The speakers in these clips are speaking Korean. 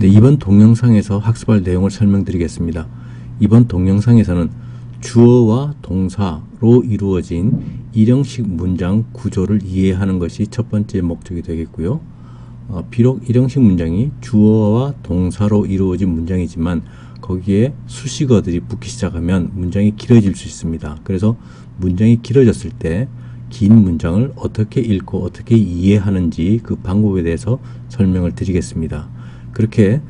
네, 이번 동영상에서 학습할 내용을 설명드리겠습니다. 이번 동영상에서는 주어와 동사로 이루어진 일형식 문장 구조를 이해하는 것이 첫 번째 목적이 되겠고요. 비록 일형식 문장이 주어와 동사로 이루어진 문장이지만 거기에 수식어들이 붙기 시작하면 문장이 길어질 수 있습니다. 그래서 문장이 길어졌을 때 긴 문장을 어떻게 읽고 어떻게 이해하는지 그 방법에 대해서 설명을 드리겠습니다. 그렇게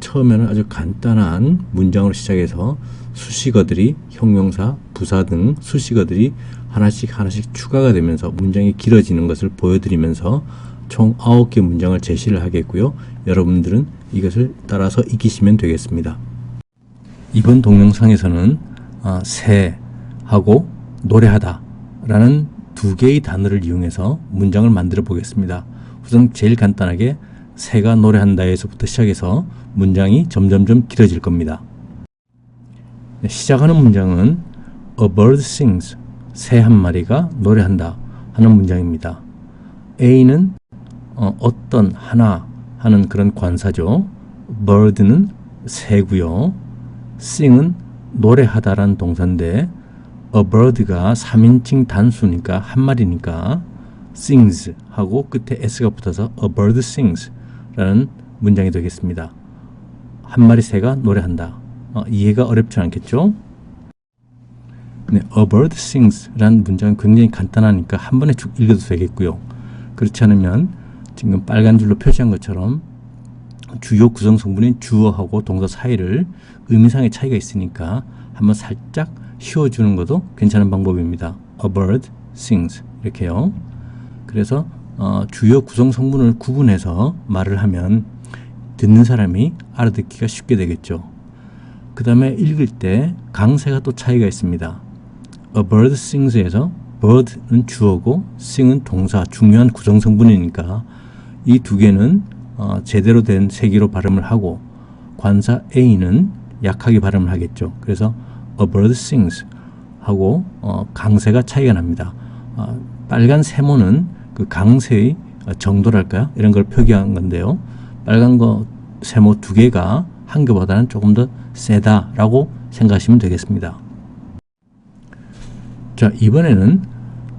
처음에는 아주 간단한 문장으로 시작해서 수식어들이 형용사, 부사 등 수식어들이 하나씩 추가가 되면서 문장이 길어지는 것을 보여드리면서 총 9개 문장을 제시를 하겠고요. 여러분들은 이것을 따라서 익히시면 되겠습니다. 이번 동영상에서는 새하고 노래하다 라는 두 개의 단어를 이용해서 문장을 만들어 보겠습니다. 우선 제일 간단하게 새가 노래한다에서부터 시작해서 문장이 점점점 길어질 겁니다. 시작하는 문장은 A bird sings, 새 한 마리가 노래한다 하는 문장입니다. A는 어떤 하나 하는 그런 관사죠. bird는 새고요. sing은 노래하다라는 동사인데 A bird가 3인칭 단수니까 한 마리니까 sings 하고 끝에 s가 붙어서 A bird sings 라는 문장이 되겠습니다. 한 마리 새가 노래한다. 이해가 어렵지 않겠죠? 네, A bird sings 라는 문장은 굉장히 간단하니까 한 번에 쭉 읽어도 되겠고요. 그렇지 않으면 지금 빨간 줄로 표시한 것처럼 주요 구성 성분인 주어하고 동사 사이를 의미상의 차이가 있으니까 한번 살짝 씌워주는 것도 괜찮은 방법입니다. A bird sings 이렇게요. 그래서 주요 구성 성분을 구분해서 말을 하면 듣는 사람이 알아듣기가 쉽게 되겠죠. 그 다음에 읽을 때 강세가 또 차이가 있습니다. A bird sings에서 bird는 주어고 sing은 동사, 중요한 구성 성분이니까 이 두 개는 제대로 된 세기로 발음을 하고 관사 A는 약하게 발음을 하겠죠. 그래서 A bird sings 하고 강세가 차이가 납니다. 빨간 세모는 그 강세의 정도랄까요? 이런 걸 표기한 건데요. 빨간 거 세모 두 개가 한 개보다는 조금 더 세다라고 생각하시면 되겠습니다. 자, 이번에는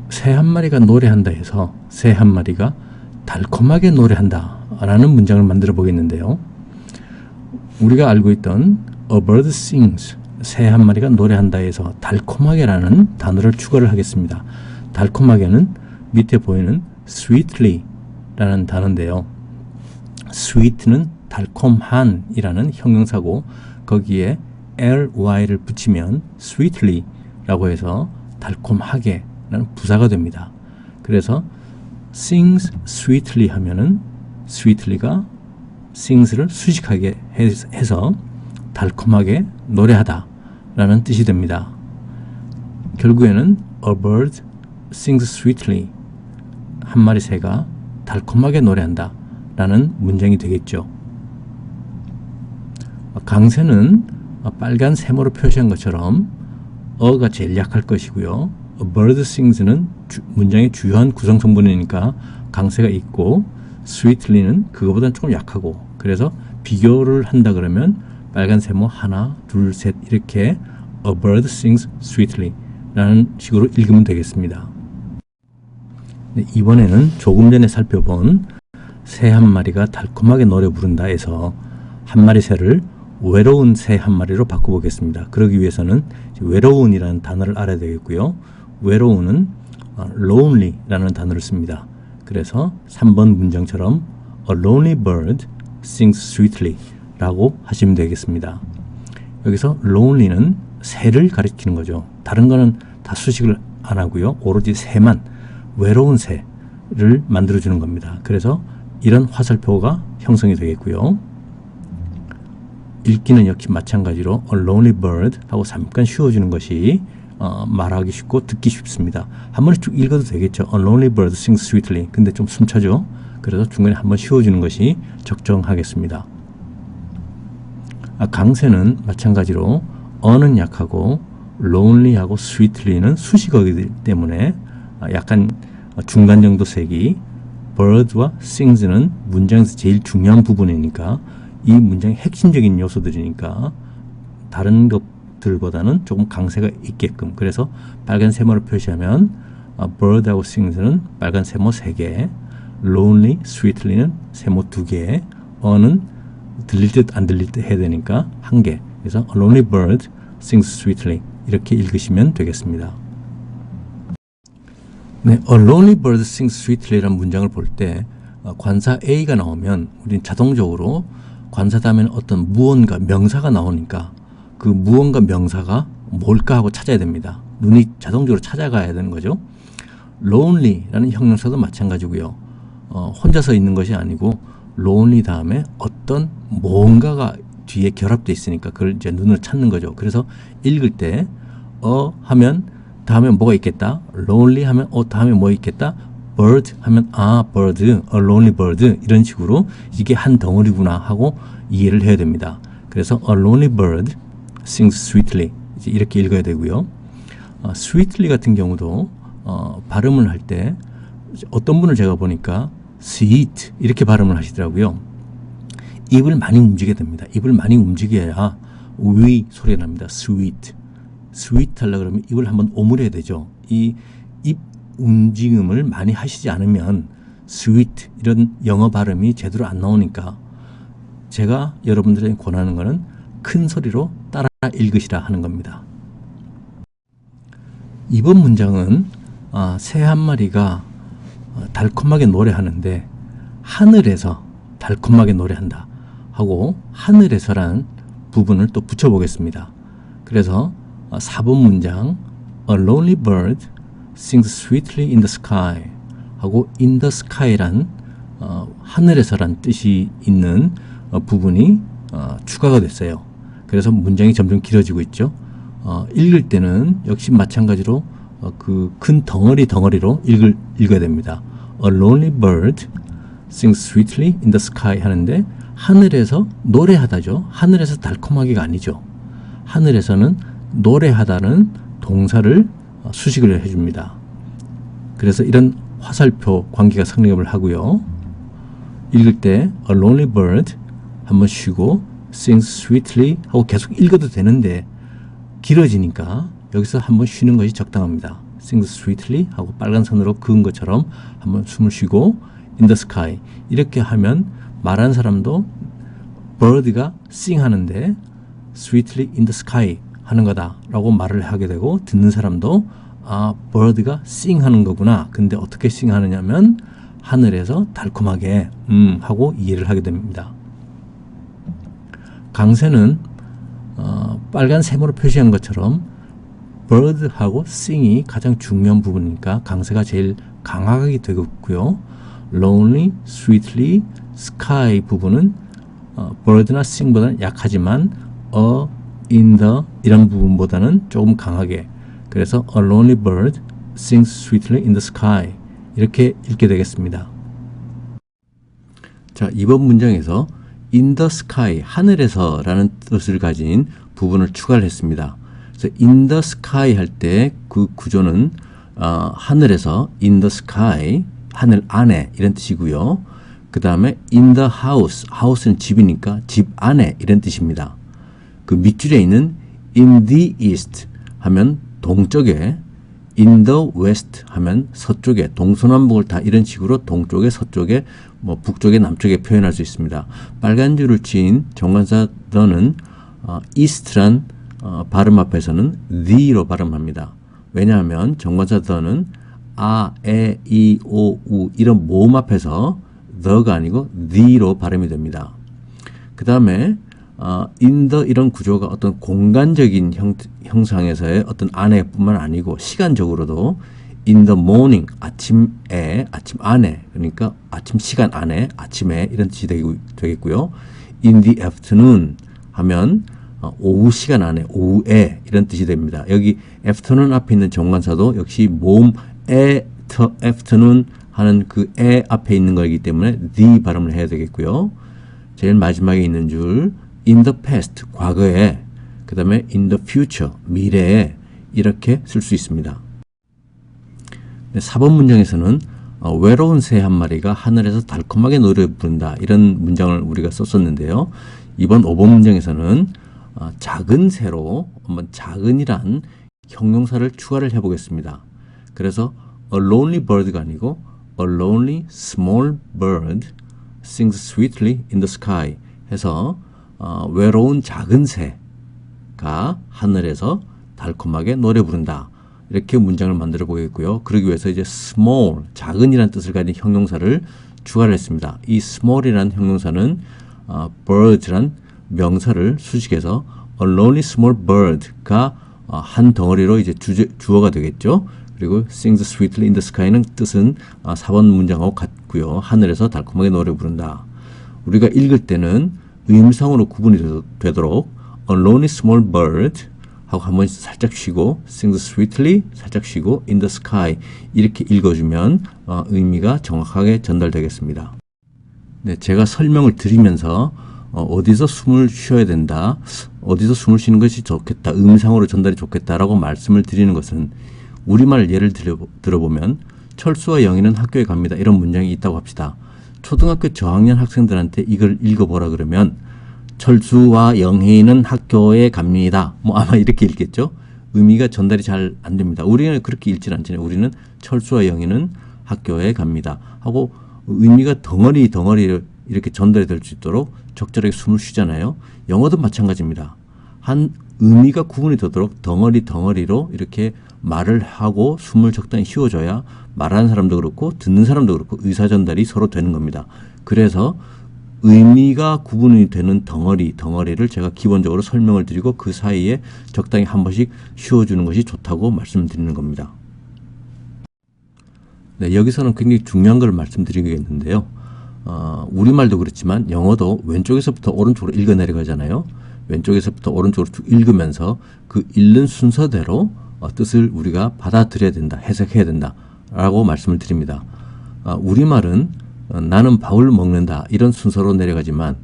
새 한 마리가 노래한다 해서 새 한 마리가 달콤하게 노래한다 라는 문장을 만들어 보겠는데요. 우리가 알고 있던 A bird sings, 새 한 마리가 노래한다 해서 달콤하게 라는 단어를 추가를 하겠습니다. 달콤하게는 밑에 보이는 sweetly 라는 단어인데요. sweet는 달콤한 이라는 형용사고 거기에 ly를 붙이면 sweetly 라고 해서 달콤하게 라는 부사가 됩니다. 그래서 sings sweetly 하면은 sweetly가 sings를 수식하게 해서 달콤하게 노래하다 라는 뜻이 됩니다. 결국에는 A bird sings sweetly, 한 마리 새가 달콤하게 노래한다 라는 문장이 되겠죠. 강세는 빨간 세모로 표시한 것처럼 어가 제일 약할 것이고요. A bird sings는 문장의 주요한 구성 성분이니까 강세가 있고 sweetly는 그거보다는 조금 약하고 그래서 비교를 한다 그러면 빨간 세모 하나, 둘, 셋 이렇게 A bird sings sweetly 라는 식으로 읽으면 되겠습니다. 네, 이번에는 조금 전에 살펴본 새 한 마리가 달콤하게 노래 부른다 해서 한 마리 새를 외로운 새 한 마리로 바꿔보겠습니다. 그러기 위해서는 외로운이라는 단어를 알아야 되겠고요. 외로운은 lonely 라는 단어를 씁니다. 그래서 3번 문장처럼 A lonely bird sings sweetly 라고 하시면 되겠습니다. 여기서 lonely는 새를 가리키는 거죠. 다른 거는 다 수식을 안 하고요. 오로지 새만, 외로운 새를 만들어주는 겁니다. 그래서 이런 화살표가 형성이 되겠고요. 읽기는 역시 마찬가지로 A lonely bird 하고 잠깐 쉬어주는 것이 말하기 쉽고 듣기 쉽습니다. 한 번에 쭉 읽어도 되겠죠. A lonely bird sings sweetly. 근데 좀 숨차죠. 그래서 중간에 한번 쉬어주는 것이 적정하겠습니다. 강세는 마찬가지로 어는 약하고 lonely하고 sweetly는 수식어이기 때문에 약간 중간 정도 색이 bird와 sings는 문장에서 제일 중요한 부분이니까 이 문장의 핵심적인 요소들이니까 다른 것들보다는 조금 강세가 있게끔, 그래서 빨간 세모를 표시하면 bird하고 sings는 빨간 세모 3개, lonely, sweetly는 세모 2개, 어는 들릴 듯 안 들릴 듯 해야 되니까 1개. 그래서 a lonely bird sings sweetly 이렇게 읽으시면 되겠습니다. 네, a lonely bird sings sweetly라는 문장을 볼 때 관사 A가 나오면 우리는 자동적으로 관사 다음에는 어떤 무언가 명사가 나오니까 그 무언가 명사가 뭘까 하고 찾아야 됩니다. 눈이 자동적으로 찾아가야 되는 거죠. lonely라는 형용사도 마찬가지고요. 혼자서 있는 것이 아니고 lonely 다음에 어떤 뭔가가 뒤에 결합되어 있으니까 그걸 이제 눈을 찾는 거죠. 그래서 읽을 때 하면 다음에 뭐가 있겠다. lonely 하면 다음에 뭐 있겠다. bird 하면 bird, a lonely bird 이런 식으로 이게 한 덩어리구나 하고 이해를 해야 됩니다. 그래서 a lonely bird sings sweetly 이제 이렇게 읽어야 되고요. sweetly 같은 경우도 발음을 할 때 어떤 분을 제가 보니까 sweet 이렇게 발음을 하시더라고요. 입을 많이 움직여야 됩니다. 입을 많이 움직여야 위 소리가 납니다. sweet. sweet 하려고 그러면 입을 한번 오므려야 되죠. 이 입 움직임을 많이 하시지 않으면 sweet 이런 영어 발음이 제대로 안 나오니까 제가 여러분들에게 권하는 것은 큰 소리로 따라 읽으시라 하는 겁니다. 이번 문장은 새 한 마리가 달콤하게 노래하는데 하늘에서 달콤하게 노래한다 하고 하늘에서란 부분을 또 붙여보겠습니다. 그래서 4번 문장 A lonely bird sings sweetly in the sky 하고 in the sky란 하늘에서란 뜻이 있는 부분이 추가가 됐어요. 그래서 문장이 점점 길어지고 있죠. 읽을 때는 역시 마찬가지로 그 큰 덩어리로 읽어야 됩니다. A lonely bird sings sweetly in the sky 하는데 하늘에서 노래하다죠. 하늘에서 달콤하게가 아니죠. 하늘에서는 노래하다는 동사를 수식을 해줍니다. 그래서 이런 화살표 관계가 성립을 하고요. 읽을 때 A lonely bird 한번 쉬고 sings sweetly 하고 계속 읽어도 되는데 길어지니까 여기서 한번 쉬는 것이 적당합니다. sings sweetly 하고 빨간 선으로 그은 것처럼 한번 숨을 쉬고 in the sky 이렇게 하면 말하는 사람도 bird가 sing 하는데 sweetly in the sky 하는 거다 라고 말을 하게 되고 듣는 사람도 bird가 sing 하는 거구나. 근데 어떻게 sing 하느냐면 하늘에서 달콤하게 하고 이해를 하게 됩니다. 강세는 빨간 세모로 표시한 것처럼 bird하고 sing이 가장 중요한 부분이니까 강세가 제일 강하게 되겠고요. lonely, sweetly, sky 부분은 bird나 sing보다는 약하지만 in the 이런 부분보다는 조금 강하게 그래서 a lonely bird sings sweetly in the sky 이렇게 읽게 되겠습니다. 자, 이번 문장에서 in the sky, 하늘에서 라는 뜻을 가진 부분을 추가를 했습니다. 그래서 in the sky 할 때 그 구조는 하늘에서 in the sky, 하늘 안에 이런 뜻이고요. 그 다음에 in the house, house는 집이니까 집 안에 이런 뜻입니다. 그 밑줄에 있는 in the east 하면 동쪽에, in the west 하면 서쪽에, 동서남북을 다 이런 식으로 동쪽에, 서쪽에, 뭐 북쪽에, 남쪽에 표현할 수 있습니다. 빨간 줄을 친 정관사 the는 east란 발음 앞에서는 the로 발음합니다. 왜냐하면 정관사 the는 에, 이, 오, 우 이런 모음 앞에서 the가 아니고 the로 발음이 됩니다. 그 다음에 in the 이런 구조가 어떤 공간적인 형상에서의 어떤 안에뿐만 아니고 시간적으로도 in the morning 아침에 아침 안에 그러니까 아침 시간 안에 아침에 이런 뜻이 되겠고요. in the afternoon 하면 오후 시간 안에 오후에 이런 뜻이 됩니다. 여기 afternoon 앞에 있는 정관사도 역시 모음 afternoon 하는 그 에 앞에 있는 거이기 때문에 the 발음을 해야 되겠고요. 제일 마지막에 있는 줄 in the past 과거에 그 다음에 in the future 미래에 이렇게 쓸 수 있습니다. 4번 문장에서는 외로운 새 한 마리가 하늘에서 달콤하게 노래 부른다. 이런 문장을 우리가 썼었는데요. 이번 5번 문장에서는 작은 새로 한번 작은이란 형용사를 추가를 해보겠습니다. 그래서 a lonely bird가 아니고 a lonely small bird sings sweetly in the sky 해서 외로운 작은 새가 하늘에서 달콤하게 노래 부른다. 이렇게 문장을 만들어 보겠고요. 그러기 위해서 이제 small, 작은이라는 뜻을 가진 형용사를 추가를 했습니다. 이 small이라는 형용사는 bird란 명사를 수식해서 a lonely small bird가 한 덩어리로 이제 주어가 되겠죠. 그리고 sings sweetly in the sky는 뜻은 4번 문장하고 같고요. 하늘에서 달콤하게 노래 부른다. 우리가 읽을 때는 의미상으로 구분이 되도록 a lonely small bird 하고 한번 살짝 쉬고 sings sweetly 살짝 쉬고 in the sky 이렇게 읽어주면 의미가 정확하게 전달되겠습니다. 네, 제가 설명을 드리면서 어디서 숨을 쉬어야 된다, 어디서 숨을 쉬는 것이 좋겠다, 의미상으로 전달이 좋겠다라고 말씀을 드리는 것은 우리말 예를 들어보면 철수와 영희는 학교에 갑니다. 이런 문장이 있다고 합시다. 초등학교 저학년 학생들한테 이걸 읽어보라 그러면 철수와 영희는 학교에 갑니다. 뭐 아마 이렇게 읽겠죠. 의미가 전달이 잘 안 됩니다. 우리는 그렇게 읽지는 않잖아요. 우리는 철수와 영희는 학교에 갑니다 하고 의미가 덩어리 이렇게 전달이 될 수 있도록 적절하게 숨을 쉬잖아요. 영어도 마찬가지입니다. 한 의미가 구분이 되도록 덩어리로 이렇게 말을 하고 숨을 적당히 쉬어줘야 말하는 사람도 그렇고 듣는 사람도 그렇고 의사 전달이 서로 되는 겁니다. 그래서 의미가 구분이 되는 덩어리를 제가 기본적으로 설명을 드리고 그 사이에 적당히 한 번씩 쉬어주는 것이 좋다고 말씀드리는 겁니다. 네, 여기서는 굉장히 중요한 걸 말씀드리겠는데요. 우리말도 그렇지만 영어도 왼쪽에서부터 오른쪽으로 읽어 내려가잖아요. 왼쪽에서부터 오른쪽으로 쭉 읽으면서 그 읽는 순서대로 뜻을 우리가 받아들여야 된다, 해석해야 된다 라고 말씀을 드립니다. 우리말은 나는 밥을 먹는다 이런 순서로 내려가지만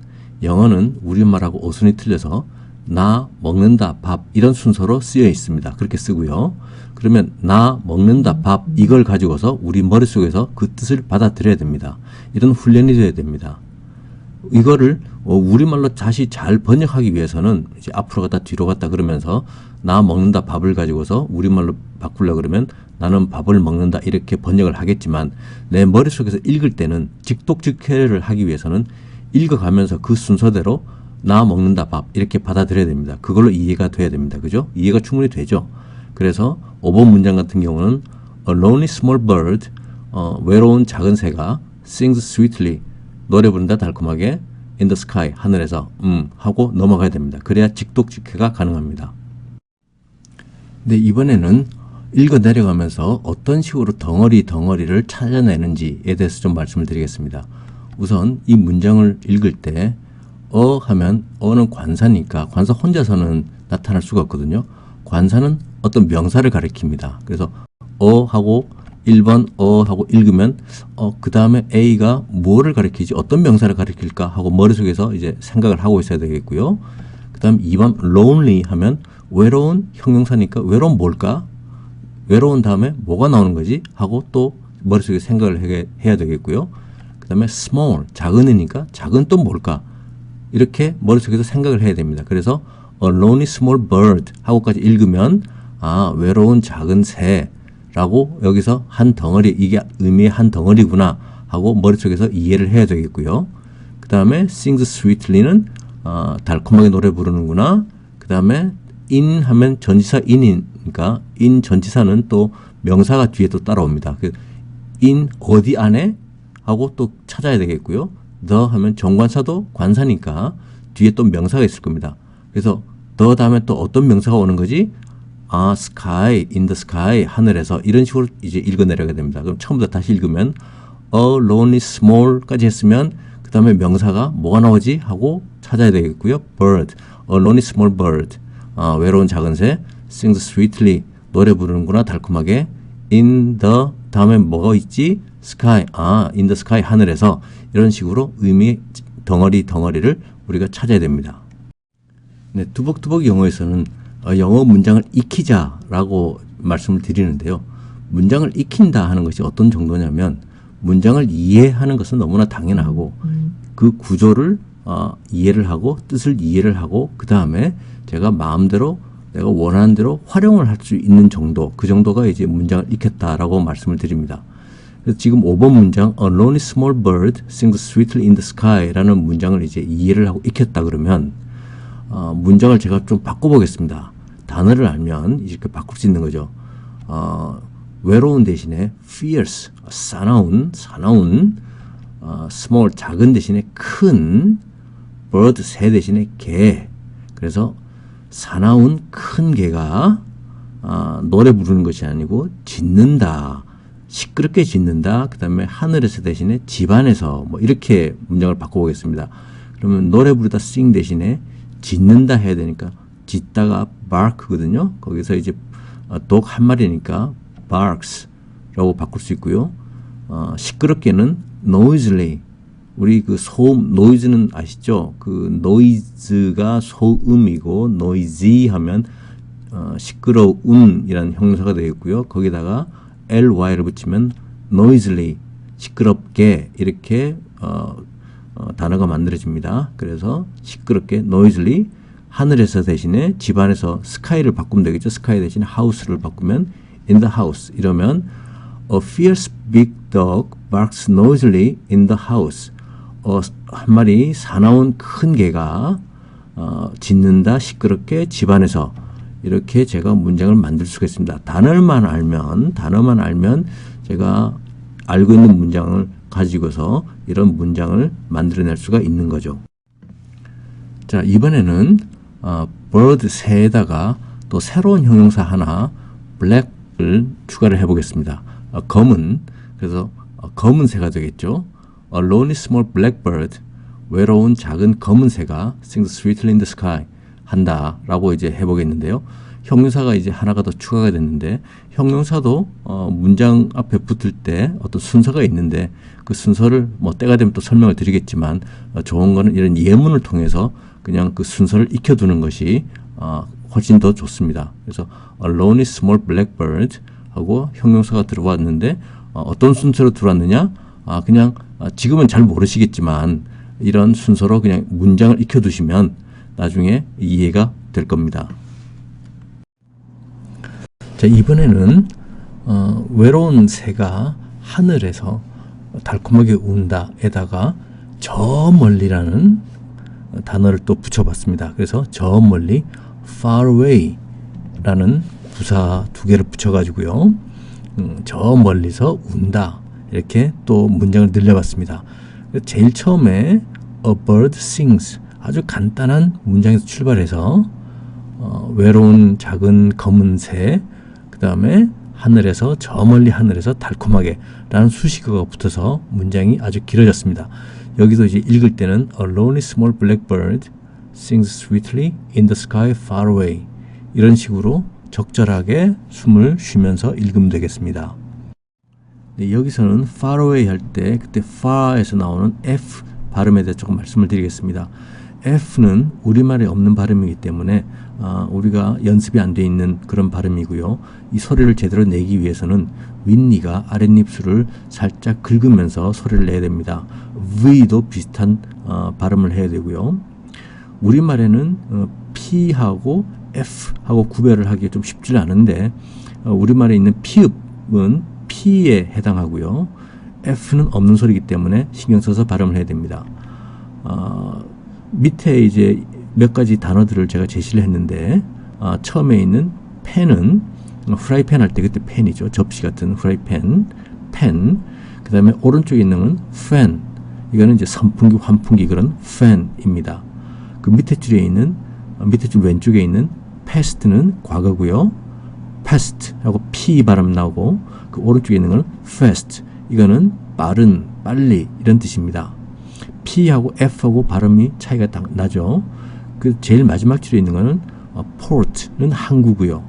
영어는 우리말하고 어순이 틀려서 나 먹는다 밥 이런 순서로 쓰여 있습니다. 그렇게 쓰고요. 그러면 나 먹는다 밥 이걸 가지고서 우리 머릿속에서 그 뜻을 받아들여야 됩니다. 이런 훈련이 돼야 됩니다. 이거를 우리말로 다시 잘 번역하기 위해서는 이제 앞으로 갔다 뒤로 갔다 그러면서 나 먹는다 밥을 가지고서 우리말로 바꾸려고 그러면 나는 밥을 먹는다 이렇게 번역을 하겠지만 내 머릿속에서 읽을 때는 직독직해를 하기 위해서는 읽어가면서 그 순서대로 나 먹는다 밥 이렇게 받아들여야 됩니다. 그걸로 이해가 돼야 됩니다. 그죠? 이해가 충분히 되죠? 그래서 5번 문장 같은 경우는 A lonely small bird 외로운 작은 새가 sings sweetly 노래 부른다 달콤하게 in the sky 하늘에서 하고 넘어가야 됩니다. 그래야 직독직해가 가능합니다. 네, 이번에는 읽어 내려가면서 어떤 식으로 덩어리를 찾아내는지에 대해서 좀 말씀을 드리겠습니다. 우선 이 문장을 읽을 때 하면 어는 관사니까 관사 혼자서는 나타날 수가 없거든요. 관사는 어떤 명사를 가리킵니다. 그래서 하고 1번 하고 읽으면 그 다음에 A가 뭐를 가리키지 어떤 명사를 가리킬까 하고 머릿속에서 이제 생각을 하고 있어야 되겠고요. 그 다음 2번 lonely 하면 외로운 형용사니까 외로운 뭘까? 외로운 다음에 뭐가 나오는 거지? 하고 또 머릿속에 생각을 해야 되겠고요. 그 다음에 small 작은이니까 작은 또 뭘까? 이렇게 머릿속에서 생각을 해야 됩니다. 그래서 a lonely small bird 하고까지 읽으면 외로운 작은 새라고 여기서 한 덩어리 이게 의미의 한 덩어리구나 하고 머릿속에서 이해를 해야 되겠고요. 그 다음에 sings sweetly는 달콤하게 노래 부르는구나. 그 다음에 in 하면 전치사 in이니까 in 전치사는 또 명사가 뒤에 또 따라옵니다. in 어디 안에 하고 또 찾아야 되겠고요. the 하면 정관사도 관사니까 뒤에 또 명사가 있을 겁니다. 그래서 the 다음에 또 어떤 명사가 오는 거지? sky, in the sky, 하늘에서 이런 식으로 이제 읽어 내려가야 됩니다. 그럼 처음부터 다시 읽으면 a lonely small까지 했으면 그 다음에 명사가 뭐가 나오지? 하고 찾아야 되겠고요. bird, a lonely small bird, 외로운 작은 새, sings sweetly, 노래 부르는구나 달콤하게, in the 다음에 뭐가 있지? sky, in the sky, 하늘에서 이런 식으로 의미 덩어리를 우리가 찾아야 됩니다. 네, 두벅두벅 영어에서는 영어 문장을 익히자라고 말씀을 드리는데요. 문장을 익힌다 하는 것이 어떤 정도냐면 문장을 이해하는 것은 너무나 당연하고 그 구조를 이해를 하고 뜻을 이해를 하고 그 다음에 제가 마음대로 내가 원하는 대로 활용을 할 수 있는 정도, 그 정도가 이제 문장을 익혔다라고 말씀을 드립니다. 그래서 지금 5번 문장 A lonely small bird sings sweetly in the sky라는 문장을 이제 이해를 하고 익혔다 그러면 문장을 제가 좀 바꿔보겠습니다. 단어를 알면 이렇게 바꿀 수 있는 거죠. 외로운 대신에 fierce, 사나운 small, 작은 대신에 큰 bird, 새 대신에 개. 그래서 사나운 큰 개가 노래 부르는 것이 아니고 짖는다. 시끄럽게 짖는다. 그 다음에 하늘에서 대신에 집안에서 뭐 이렇게 문장을 바꿔보겠습니다. 그러면 노래 부르다 sing 대신에 짖는다 해야 되니까 짖다가 bark거든요. 거기서 이제 독 한 마리니까 barks라고 바꿀 수 있고요. 시끄럽게는 noisily. 우리 그 소음, noise는 아시죠? 그 noise가 소음이고 noisy 하면 시끄러운이라는 형용사가 되겠고요. 거기다가 ly를 붙이면 noisily, 시끄럽게 이렇게 단어가 만들어집니다. 그래서 시끄럽게 noisily, 하늘에서 대신에 집안에서 sky를 바꾸면 되겠죠. sky 대신에 house를 바꾸면 in the house. 이러면 a fierce big dog barks noisily in the house. 한 마리 사나운 큰 개가 짖는다 시끄럽게 집안에서. 이렇게 제가 문장을 만들 수가 있습니다. 단어만 알면 제가 알고 있는 문장을 가지고서 이런 문장을 만들어낼 수가 있는 거죠. 자, 이번에는 bird 새에다가 또 새로운 형용사 하나 black을 추가를 해보겠습니다. 검은, 그래서 검은 새가 되겠죠. A lonely small blackbird, 외로운 작은 검은 새가 sings sweetly in the sky, 한다라고 이제 해보겠는데요. 형용사가 이제 하나가 더 추가가 됐는데, 형용사도 문장 앞에 붙을 때 어떤 순서가 있는데 그 순서를 뭐 때가 되면 또 설명을 드리겠지만 좋은 거는 이런 예문을 통해서 그냥 그 순서를 익혀두는 것이 훨씬 더 좋습니다. 그래서 A lonely small blackbird 하고 형용사가 들어왔는데 어떤 순서로 들어왔느냐? 그냥 지금은 잘 모르시겠지만 이런 순서로 그냥 문장을 익혀두시면 나중에 이해가 될 겁니다. 자, 이번에는 외로운 새가 하늘에서 달콤하게 운다에다가 저 멀리라는 단어를 또 붙여봤습니다. 그래서 저 멀리 far away 라는 부사 두 개를 붙여가지고요. 저 멀리서 운다. 이렇게 또 문장을 늘려봤습니다. 제일 처음에 a bird sings, 아주 간단한 문장에서 출발해서 외로운 작은 검은 새, 그 다음에 하늘에서, 저 멀리 하늘에서 달콤하게 라는 수식어가 붙어서 문장이 아주 길어졌습니다. 여기서 이제 읽을 때는 A lonely small blackbird sings sweetly in the sky far away, 이런 식으로 적절하게 숨을 쉬면서 읽으면 되겠습니다. 네, 여기서는 far away 할 때 그때 far에서 나오는 F 발음에 대해 조금 말씀을 드리겠습니다. F는 우리말에 없는 발음이기 때문에 우리가 연습이 안 돼 있는 그런 발음이고요. 이 소리를 제대로 내기 위해서는 윗니가 아랫입술을 살짝 긁으면서 소리를 내야 됩니다. V도 비슷한 발음을 해야 되고요. 우리말에는 P하고 F하고 구별을 하기가 좀 쉽지 않은데 우리말에 있는 피읍은 P에 해당하고요. F는 없는 소리이기 때문에 신경 써서 발음을 해야 됩니다. 밑에 이제 몇 가지 단어들을 제가 제시를 했는데 처음에 있는 펜은 프라이팬 할 때 그때 펜이죠. 접시 같은 프라이팬, 펜. 그 다음에 오른쪽에 있는 건 fan. 이거는 이제 선풍기, 환풍기 그런 fan입니다. 그 밑에 줄에 있는 밑에 줄 왼쪽에 있는 past는 과거고요. past 하고 p 발음 나오고 그 오른쪽에 있는 건 fast. 이거는 빠른, 빨리 이런 뜻입니다. P하고 F하고 발음이 차이가 나죠. 그 제일 마지막 줄에 있는 거는 port는 항구고요.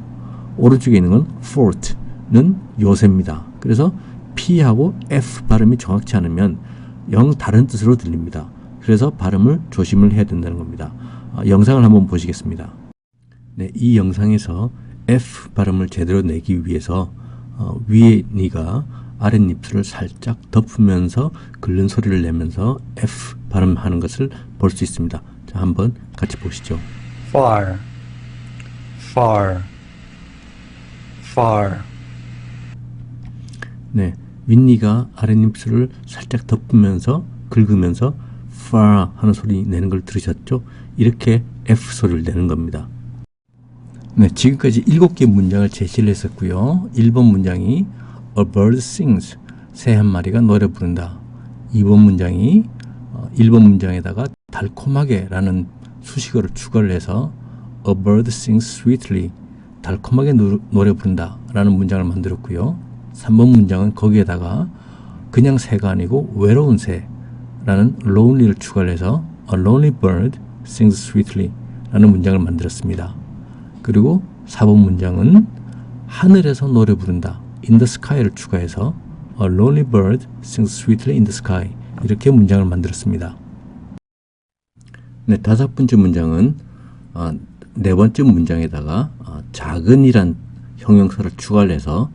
오른쪽에 있는 건 fort는 요새입니다. 그래서 P하고 F 발음이 정확치 않으면 영 다른 뜻으로 들립니다. 그래서 발음을 조심을 해야 된다는 겁니다. 영상을 한번 보시겠습니다. 네, 이 영상에서 F 발음을 제대로 내기 위해서 위에 니가 아랫입술을 살짝 덮으면서 긁는 소리를 내면서 F 발음하는 것을 볼 수 있습니다. 자, 한번 같이 보시죠. far, far, far. 네, 윈니가 아랫입술을 살짝 덮으면서 긁으면서 far 하는 소리 내는 걸 들으셨죠? 이렇게 F 소리를 내는 겁니다. 네, 지금까지 7개 문장을 제시를 했었고요. 1번 문장이 A bird sings, 새 한 마리가 노래 부른다. 2번 문장이 1번 문장에다가 달콤하게 라는 수식어를 추가를 해서 A bird sings sweetly, 달콤하게 노래 부른다 라는 문장을 만들었고요. 3번 문장은 거기에다가 그냥 새가 아니고 외로운 새라는 lonely를 추가를 해서 A lonely bird sings sweetly 라는 문장을 만들었습니다. 그리고 4번 문장은 하늘에서 노래 부른다, in the sky를 추가해서 A lonely bird sings sweetly in the sky, 이렇게 문장을 만들었습니다. 네, 5번째 문장은 네 번째 문장에다가 작은이란 형용사를 추가를 해서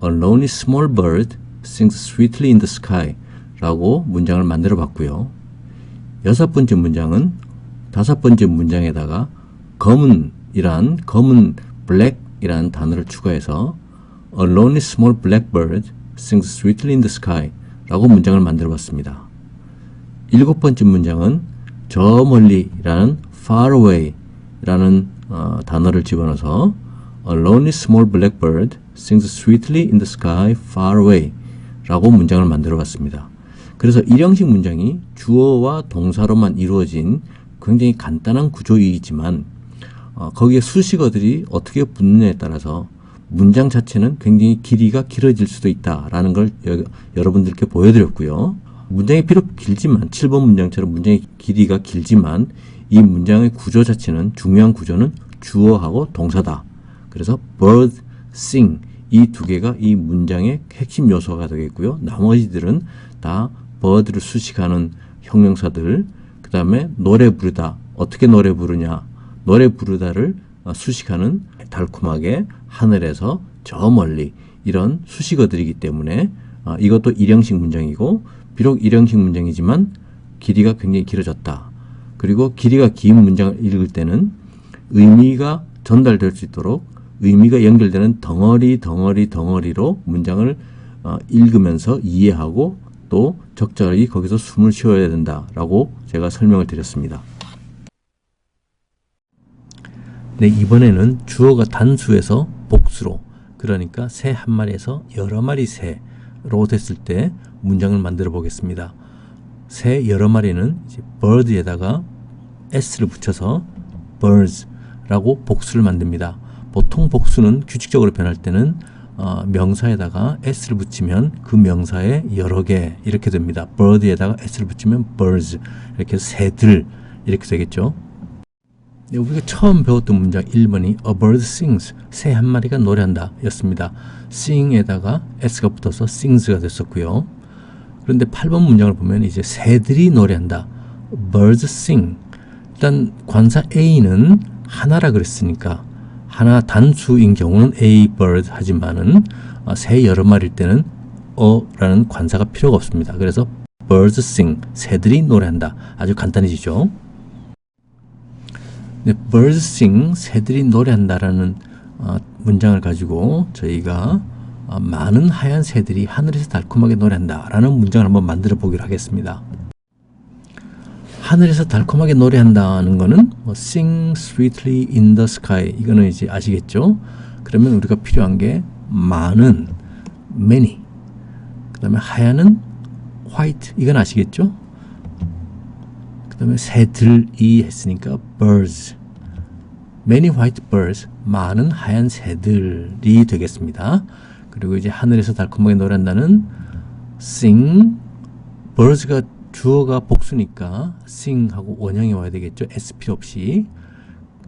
A lonely small bird sings sweetly in the sky 라고 문장을 만들어 봤고요. 6번째 문장은 5번째 문장에다가 검은 black이란 단어를 추가해서 A lonely small blackbird sings sweetly in the sky 라고 문장을 만들어 봤습니다. 7번째 문장은 저 멀리라는 far away 라는 단어를 집어넣어서 A lonely small blackbird sings sweetly in the sky far away 라고 문장을 만들어 봤습니다. 그래서 일형식 문장이 주어와 동사로만 이루어진 굉장히 간단한 구조이지만 거기에 수식어들이 어떻게 붙느냐에 따라서 문장 자체는 굉장히 길이가 길어질 수도 있다라는 걸 여러분들께 보여드렸고요. 문장이 비록 길지만 7번 문장처럼 문장의 길이가 길지만 이 문장의 구조 자체는 중요한 구조는 주어하고 동사다. 그래서 bird, sing 이 두 개가 이 문장의 핵심 요소가 되겠고요. 나머지들은 다 bird를 수식하는 형용사들, 그 다음에 노래 부르다, 어떻게 노래 부르냐, 노래 부르다를 수식하는 달콤하게, 하늘에서, 저 멀리 이런 수식어들이기 때문에 이것도 일형식 문장이고 비록 일형식 문장이지만 길이가 굉장히 길어졌다. 그리고 길이가 긴 문장을 읽을 때는 의미가 전달될 수 있도록 의미가 연결되는 덩어리로 문장을 읽으면서 이해하고 또 적절히 거기서 숨을 쉬어야 된다라고 제가 설명을 드렸습니다. 네, 이번에는 주어가 단수에서 복수로, 그러니까 새 한 마리에서 여러 마리 새로 됐을 때 문장을 만들어 보겠습니다. 새 여러 마리는 이제 bird에다가 s를 붙여서 birds라고 복수를 만듭니다. 보통 복수는 규칙적으로 변할 때는 명사에다가 s를 붙이면 그 명사에 여러 개 이렇게 됩니다. bird에다가 s를 붙이면 birds, 이렇게 해서 새들 이렇게 되겠죠. 네, 우리가 처음 배웠던 문장 1번이 A bird sings, 새 한 마리가 노래한다 였습니다. sing에다가 s가 붙어서 sings가 됐었고요. 그런데 8번 문장을 보면 이제 새들이 노래한다, birds sing. 일단 관사 A는 하나라 그랬으니까 하나 단수인 경우는 A bird 하지만은 새 여러 마리일 때는 라는 관사가 필요가 없습니다. 그래서 birds sing, 새들이 노래한다. 아주 간단해지죠. 네, birds sing, 새들이 노래한다라는 문장을 가지고 저희가 많은 하얀 새들이 하늘에서 달콤하게 노래한다라는 문장을 한번 만들어 보기로 하겠습니다. 하늘에서 달콤하게 노래한다는 거는 sing sweetly in the sky, 이거는 이제 아시겠죠? 그러면 우리가 필요한 게 많은, many, 그 다음에 하얀은 white, 이건 아시겠죠? 그 다음에 새들이 했으니까 birds, many white birds, 많은 하얀 새들이 되겠습니다. 그리고 이제 하늘에서 달콤하게 노래한다는 sing, birds가 주어가 복수니까 sing하고 원형이 와야 되겠죠. s 필요 없이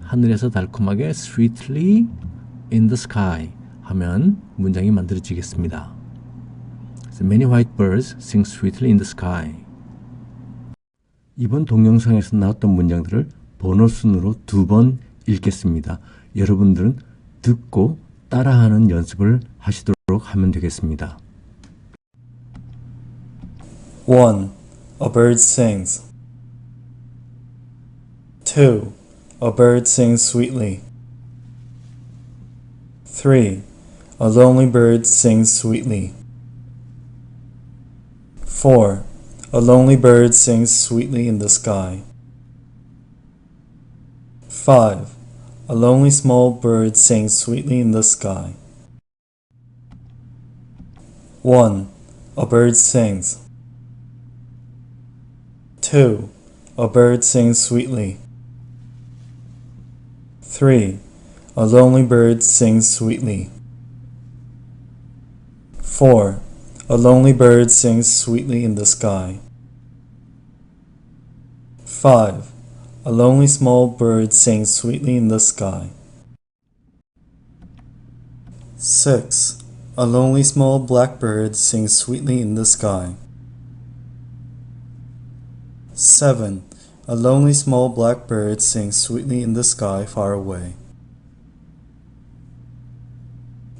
하늘에서 달콤하게 sweetly in the sky 하면 문장이 만들어지겠습니다. Many white birds sing sweetly in the sky. 이번 동영상에서 나왔던 문장들을 번호순으로 2번 읽겠습니다. 여러분들은 듣고 따라하는 연습을 하시도록 하면 되겠습니다. 1. A bird sings. 2. A bird sings sweetly. 3. A lonely bird sings sweetly. 4. A lonely bird sings sweetly in the sky. 5. A lonely small bird sings sweetly in the sky. 1. A bird sings. 2. A bird sings sweetly. 3. A lonely bird sings sweetly. 4. A lonely bird sings sweetly in the sky. 5. A lonely small bird sings sweetly in the sky. 6. A lonely small blackbird sings sweetly in the sky. 7. A lonely small blackbird sings sweetly in the sky far away.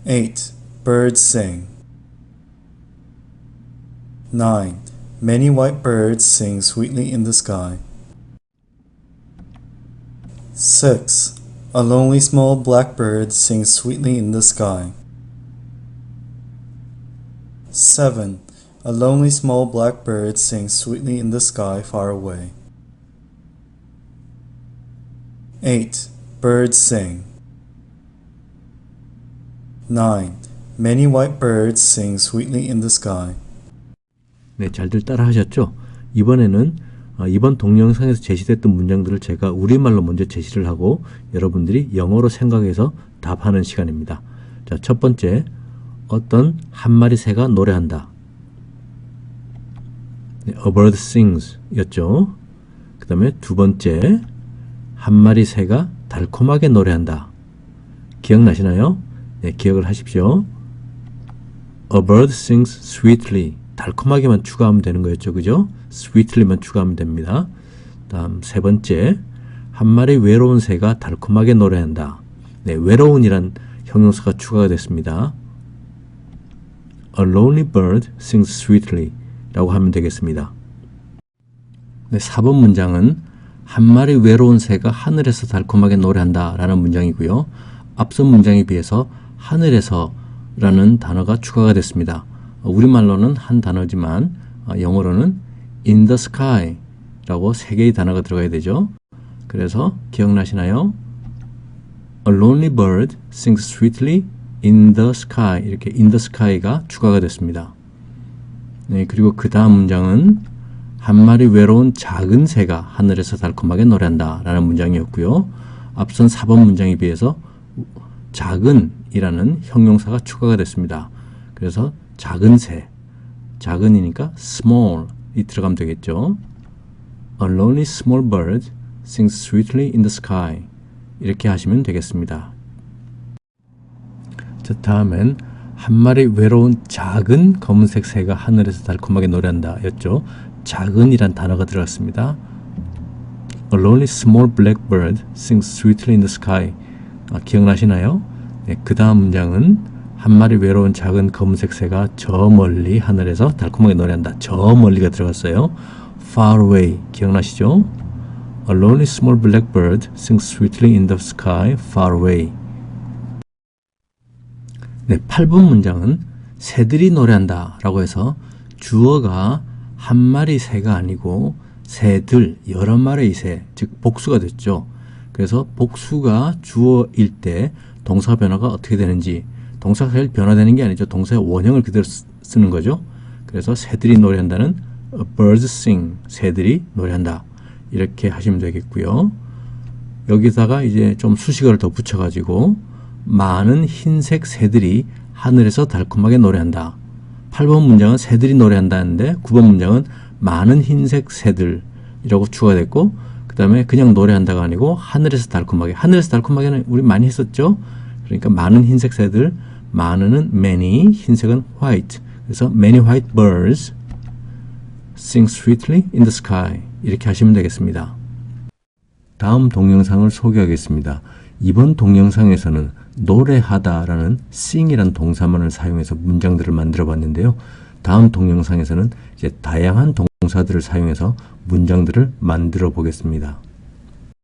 8. Birds sing. 9. Many white birds sing sweetly in the sky. 6. A lonely small blackbird sings sweetly in the sky. 7. A lonely small blackbird sings sweetly in the sky far away. 8. Birds sing. 9. Many white birds sing sweetly in the sky. 네, 잘들 따라 하셨죠? 이번에는 이번 동영상에서 제시됐던 문장들을 제가 우리말로 먼저 제시를 하고 여러분들이 영어로 생각해서 답하는 시간입니다. 자, 첫 번째, 어떤 한 마리 새가 노래한다. 네, A bird sings 였죠. 그 다음에 두 번째, 한 마리 새가 달콤하게 노래한다. 기억나시나요? 네, 기억을 하십시오. A bird sings sweetly. 달콤하게만 추가하면 되는 거였죠. 그죠? sweetly만 추가하면 됩니다. 다음 세 번째, 한 마리 외로운 새가 달콤하게 노래한다. 네, 외로운이란 형용사가 추가가 됐습니다. A lonely bird sings sweetly 라고 하면 되겠습니다. 네, 4번 문장은 한 마리 외로운 새가 하늘에서 달콤하게 노래한다 라는 문장이고요. 앞선 문장에 비해서 하늘에서 라는 단어가 추가가 됐습니다. 우리말로는 한 단어지만 영어로는 in the sky 라고 세 개의 단어가 들어가야 되죠. 그래서 기억나시나요? A lonely bird sings sweetly in the sky. 이렇게 in the sky가 추가가 됐습니다. 네, 그리고 그 다음 문장은 한 마리 외로운 작은 새가 하늘에서 달콤하게 노래한다 라는 문장이었고요. 앞선 4번 문장에 비해서 작은 이라는 형용사가 추가가 됐습니다. 그래서 작은 새, 작은이니까 small 이 들어가면 되겠죠. A lonely small bird sings sweetly in the sky. 이렇게 하시면 되겠습니다. 자, 다음엔 한 마리 외로운 작은 검은색 새가 하늘에서 달콤하게 노래한다 였죠. 작은이란 단어가 들어갔습니다. A lonely small black bird sings sweetly in the sky. 기억나시나요? 네, 그 다음 문장은 한 마리 외로운 작은 검은색 새가 저 멀리 하늘에서 달콤하게 노래한다. 저 멀리가 들어갔어요. Far away 기억나시죠? A lonely small black bird sings sweetly in the sky far away. 네, 8번 문장은 새들이 노래한다 라고 해서 주어가 한 마리 새가 아니고 새들, 여러 마리의 새, 즉 복수가 됐죠. 그래서 복수가 주어일 때 동사 변화가 어떻게 되는지, 동사가 사실 변화되는 게 아니죠. 동사의 원형을 그대로 쓰는 거죠. 그래서 새들이 노래한다는 birds sing, 새들이 노래한다. 이렇게 하시면 되겠고요. 여기다가 이제 좀 수식어를 더 붙여가지고 많은 흰색 새들이 하늘에서 달콤하게 노래한다. 8번 문장은 새들이 노래한다는데 9번 문장은 많은 흰색 새들이라고 추가됐고 그 다음에 그냥 노래한다가 아니고 하늘에서 달콤하게. 하늘에서 달콤하게는 우리 많이 했었죠. 그러니까 많은 흰색 새들, 많은은 many, 흰색은 white. 그래서 many white birds sing sweetly in the sky. 이렇게 하시면 되겠습니다. 다음 동영상을 소개하겠습니다. 이번 동영상에서는 노래하다라는 sing이라는 동사만을 사용해서 문장들을 만들어 봤는데요. 다음 동영상에서는 이제 다양한 동사들을 사용해서 문장들을 만들어 보겠습니다.